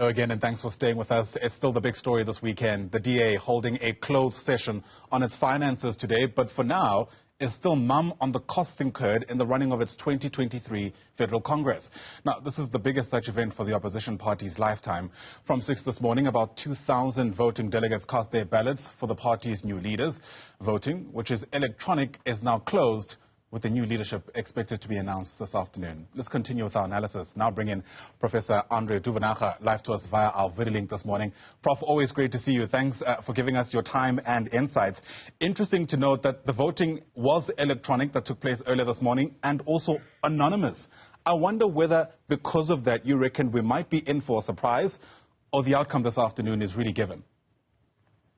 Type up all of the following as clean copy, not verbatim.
Again, and thanks for staying with us. It's still the big story this weekend. The DA holding a closed session on its finances today, but for now, is still mum on the costs incurred in the running of its 2023 Federal Congress. Now, this is the biggest such event for the opposition party's lifetime. From 6 this morning, about 2,000 voting delegates cast their ballots for the party's new leaders. Voting, which is electronic, is now closed, with the new leadership expected to be announced this afternoon. Let's continue with our analysis. Now bring in Professor Andre Duvenhage live to us via our video link this morning. Prof, always great to see you. Thanks for giving us your time and insights. Interesting to note that the voting was electronic that took place earlier this morning and also anonymous. I wonder whether because of that you reckon we might be in for a surprise or the outcome this afternoon is really given.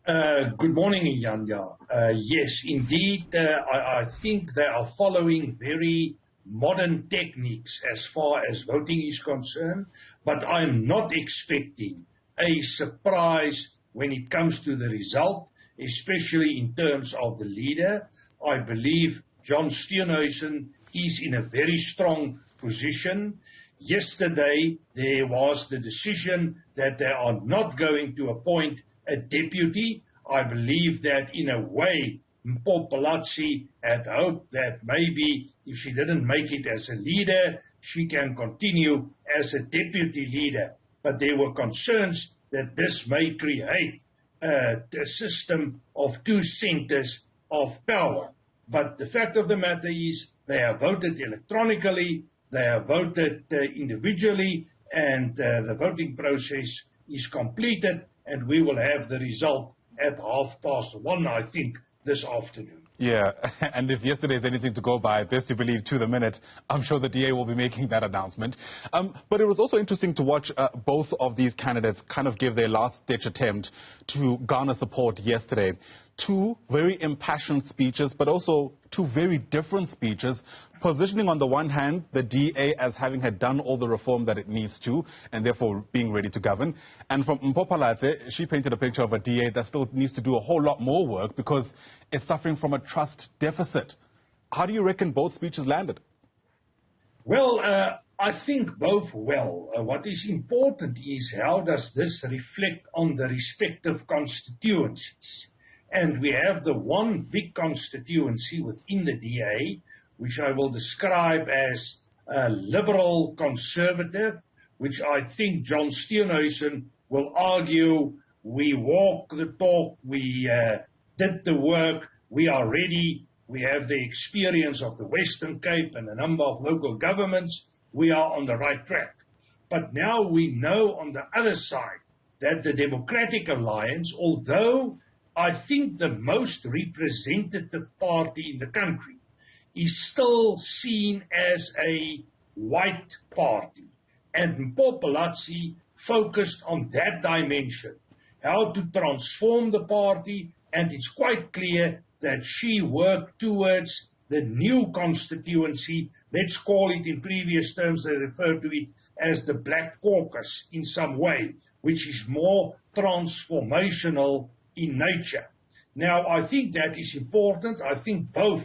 Good morning, Yanya. Yes, indeed, I think they are following very modern techniques as far as voting is concerned, but I'm not expecting a surprise when it comes to the result, especially in terms of the leader. I believe John Steenhuisen is in a very strong position. Yesterday, there was the decision that they are not going to appoint a deputy. I believe that in a way, Mpho Phalatse had hoped that maybe if she didn't make it as a leader, she can continue as a deputy leader. But there were concerns that this may create a system of two centers of power. But the fact of the matter is they have voted electronically, they have voted individually, and the voting process is completed. And we will have the result at 1:30, I think, this afternoon. Yeah, and if yesterday is anything to go by, best to believe to the minute, I'm sure the DA will be making that announcement. But it was also interesting to watch both of these candidates kind of give their last-ditch attempt to garner support yesterday. Two very impassioned speeches, but also two very different speeches, positioning on the one hand the DA as having had done all the reform that it needs to, and therefore being ready to govern. And from Mpho Phalatse, she painted a picture of a DA that still needs to do a whole lot more work because it's suffering from a trust deficit. How do you reckon both speeches landed? Well, I think both well. What is important is how does this reflect on the respective constituencies. And we have the one big constituency within the DA, which I will describe as liberal conservative, which I think John Steenhuisen will argue we walk the talk, we did the work, we are ready, we have the experience of the Western Cape and a number of local governments, we are on the right track. But now we know on the other side that the Democratic Alliance, although I think the most representative party in the country, is still seen as a white party. And Mpho Phalatse focused on that dimension, how to transform the party, and it's quite clear that she worked towards the new constituency. Let's call it, in previous terms, they refer to it as the Black Caucus in some way, which is more transformational in nature. Now, I think that is important. I think both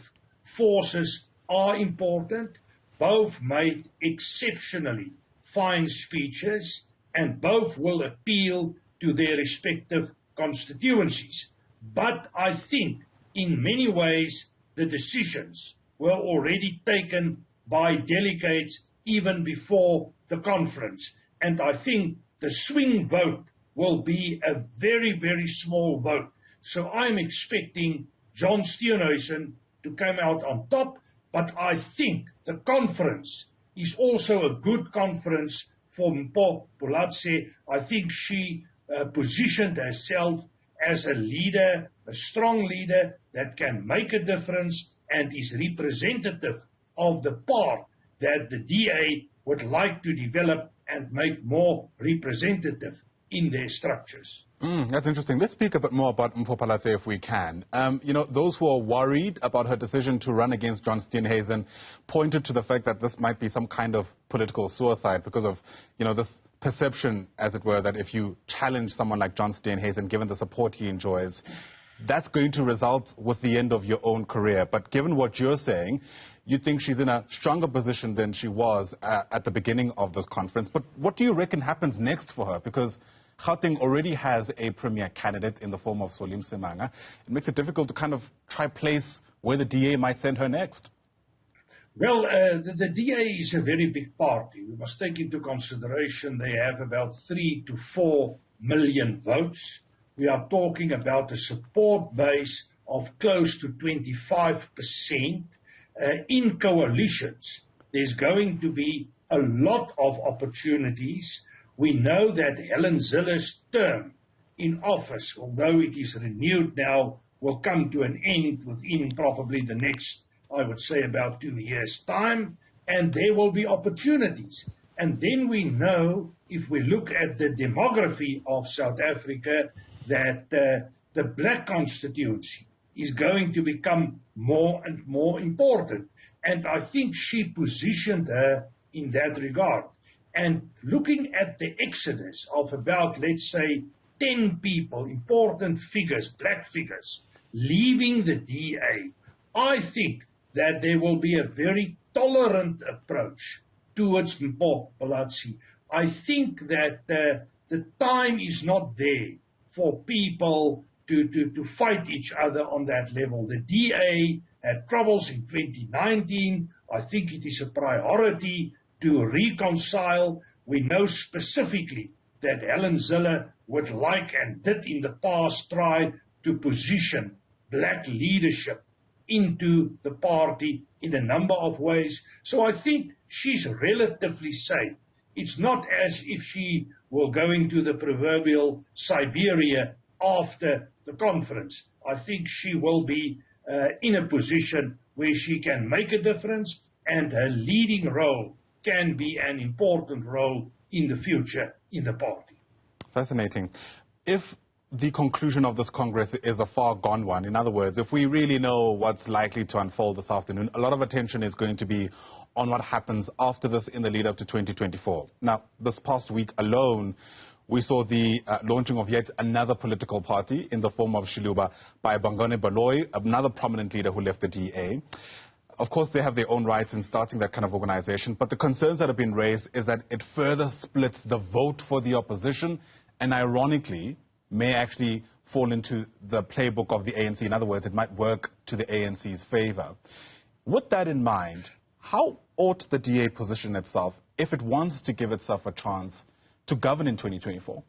forces are important. Both made exceptionally fine speeches, and both will appeal to their respective constituencies. But I think, in many ways, the decisions were already taken by delegates even before the conference. And I think the swing vote will be a very, very small vote. So I'm expecting John Steenhuisen to come out on top, but I think the conference is also a good conference for Mpho Phalatse. I think she positioned herself as a leader, a strong leader that can make a difference and is representative of the part that the DA would like to develop and make more representative in their structures. That's interesting. Let's speak a bit more about Mpho Phalatse if we can. You know, those who are worried about her decision to run against John Steenhuisen pointed to the fact that this might be some kind of political suicide because of, you know, this perception, as it were, that if you challenge someone like John Steenhuisen, given the support he enjoys, that's going to result with the end of your own career. But given what you're saying, you think she's in a stronger position than she was at the beginning of this conference. But what do you reckon happens next for her? Because Gauteng already has a premier candidate in the form of Solim Semanga. It makes it difficult to kind of try place where the DA might send her next. Well, the DA is a very big party. We must take into consideration they have about 3 to 4 million votes. We are talking about a support base of close to 25%. In coalitions, there's going to be a lot of opportunities. We know that Helen Zille's term in office, although it is renewed now, will come to an end within probably the next, I would say, about 2 years' time, and there will be opportunities. And then we know, if we look at the demography of South Africa, that the black constituency is going to become more and more important. And I think she positioned her in that regard. And looking at the exodus of about, let's say, 10 people, important figures, black figures, leaving the DA, I think that there will be a very tolerant approach towards Mpho Phalatse. I think that the time is not there for people to fight each other on that level. The DA had troubles in 2019. I think it is a priority to reconcile. We know specifically that Helen Zille would like and did in the past try to position black leadership into the party in a number of ways. So I think she's relatively safe. It's not as if she will go into the proverbial Siberia after the conference. I think she will be in a position where she can make a difference, and her leading role can be an important role in the future in the party. Fascinating. If the conclusion of this Congress is a far gone one, in other words, if we really know what's likely to unfold this afternoon, a lot of attention is going to be on what happens after this in the lead up to 2024. Now, this past week alone, we saw the launching of yet another political party in the form of Shiluba by Bongani Baloyi, another prominent leader who left the DA. Of course, they have their own rights in starting that kind of organization, but the concerns that have been raised is that it further splits the vote for the opposition and, ironically, may actually fall into the playbook of the ANC. In other words, it might work to the ANC's favor. With that in mind, how ought the DA position itself if it wants to give itself a chance to govern in 2024?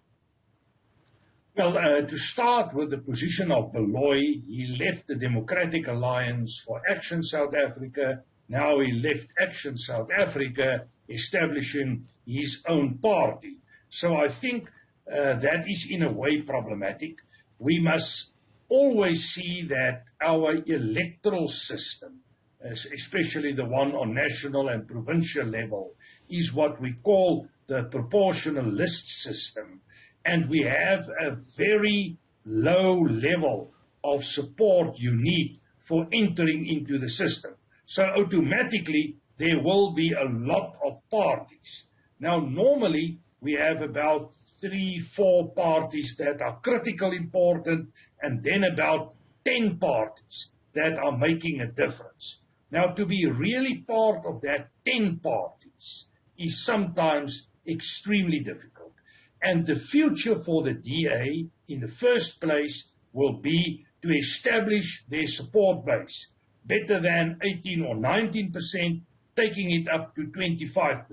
Well, to start with the position of Baloyi, he left the Democratic Alliance for Action South Africa. Now he left Action South Africa, establishing his own party. So I think that is in a way problematic. We must always see that our electoral system, especially the one on national and provincial level, is what we call the proportional list system. And we have a very low level of support you need for entering into the system. So automatically there will be a lot of parties. Now normally we have about 3-4 parties that are critically important, and then about 10 parties that are making a difference. Now, to be really part of that 10 parties is sometimes extremely difficult. And the future for the DA, in the first place, will be to establish their support base, better than 18 or 19%, taking it up to 25%.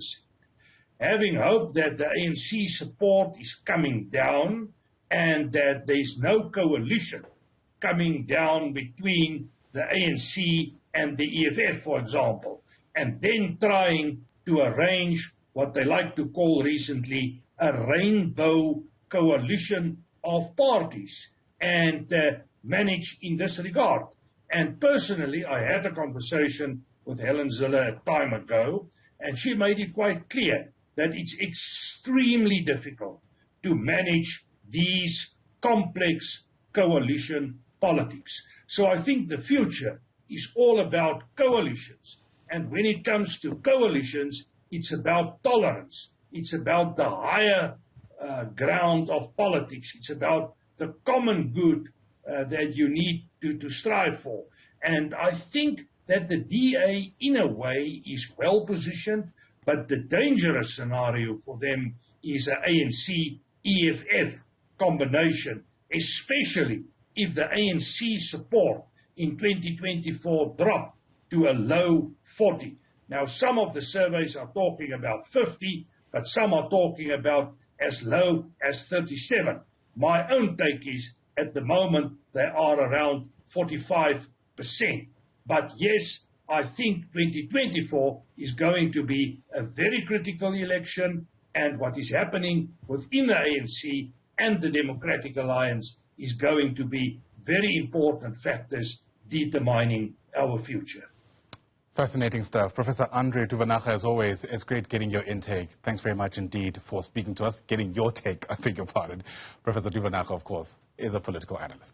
Having hope that the ANC support is coming down and that there's no coalition coming down between the ANC and the EFF, for example, and then trying to arrange what they like to call recently a rainbow coalition of parties and manage in this regard. And personally, I had a conversation with Helen Zille a time ago, and she made it quite clear that it's extremely difficult to manage these complex coalition politics. So I think the future is all about coalitions. And when it comes to coalitions, it's about tolerance. It's about the higher ground of politics. It's about the common good that you need to strive for. And I think that the DA, in a way, is well positioned, but the dangerous scenario for them is an ANC-EFF combination, especially if the ANC support in 2024 drop to a low 40. Now, some of the surveys are talking about 50, but some are talking about as low as 37. My own take is, at the moment, they are around 45%. But yes, I think 2024 is going to be a very critical election, and what is happening within the ANC and the Democratic Alliance is going to be very important factors determining our future. Fascinating stuff. Professor Andre Duvenhage, as always, it's great getting your intake. Thanks very much indeed for speaking to us, getting your take, I beg your pardon. Professor Duvenhage, of course, is a political analyst.